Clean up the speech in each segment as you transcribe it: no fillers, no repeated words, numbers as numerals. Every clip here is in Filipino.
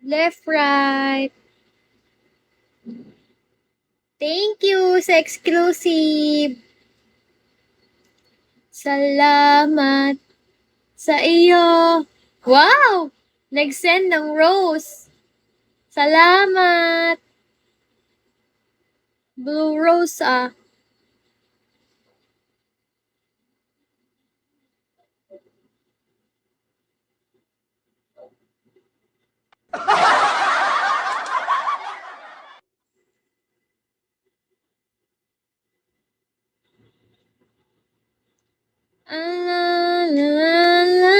Left, right. Thank you sa exclusive. Salamat sa iyo. Wow! Nag-send ng rose. Salamat. Blue rose ah. La la la la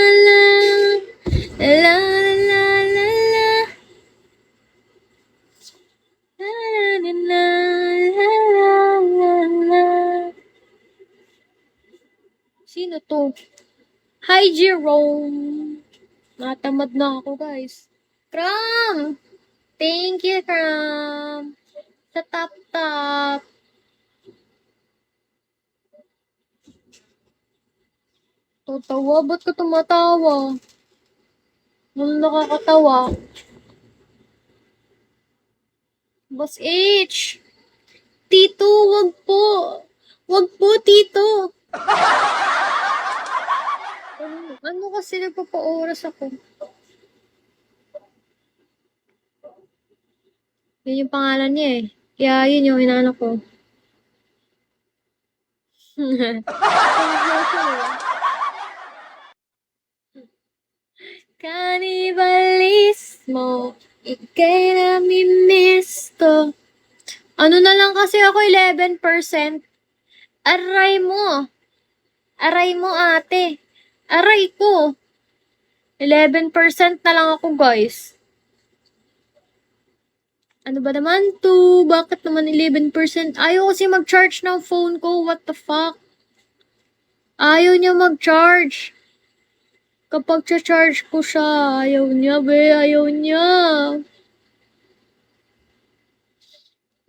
la la la la la. Sino to? Hi, Jerome. Natamad na ako, guys. Kram! Thank you, Kram. Sa top-top. Tatawa? Ba't ka tumatawa? Ano nakakatawa? Boss H! Tito, wag po! Wag po, Tito! Ano kasi nagpapa-oras ako? Yun yung pangalan niya eh. Kaya yun yung inaano ko. Kanibalismo, ika'y namimiss ko. Ano na lang kasi ako, 11%. Aray mo. Aray mo, ate. Aray ko. 11% na lang ako, guys. Ano ba naman to? Bakit naman 11%? Ayaw kasi mag-charge ng phone ko. What the fuck? Ayaw niya mag-charge. Kapag charge ko siya, ayaw niya, be. Ayaw niya.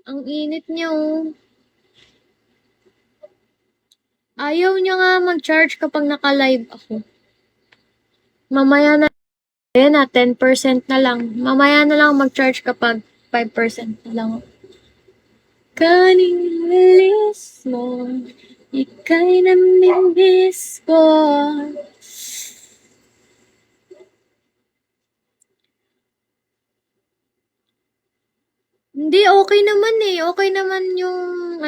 Ang init niya, oh. Ayaw niya nga mag-charge kapag naka-live ako. Mamaya na. Ayan na, 10% na lang. Mamaya na lang mag-charge kapag 5% na lang. Kanilis mo, ika'y namimiss ko. Hindi, okay naman eh. Okay naman yung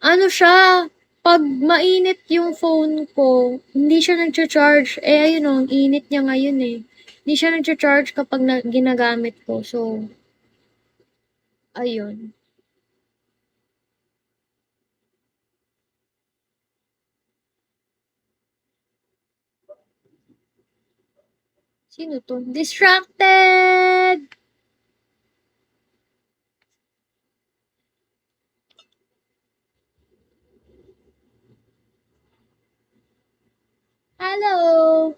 ano siya, pag mainit yung phone ko, hindi siya nag-charge. Eh, ayun ang init niya ngayon eh. Hindi siya nag-charge kapag ginagamit ko. So, ayun. Sino to? Distracted! Hello!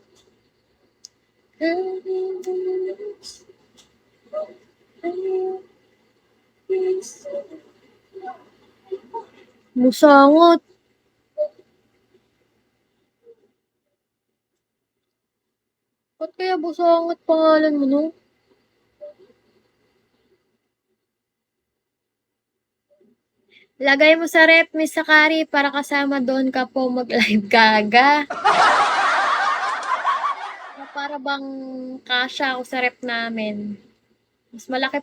Musangot. Ba't kaya busangot pangalan mo, no? Lagay mo sa rep, Miss Sakari, para kasama doon ka po mag-live gaga. Para bang kasha ako sa rep namin. Mas malaki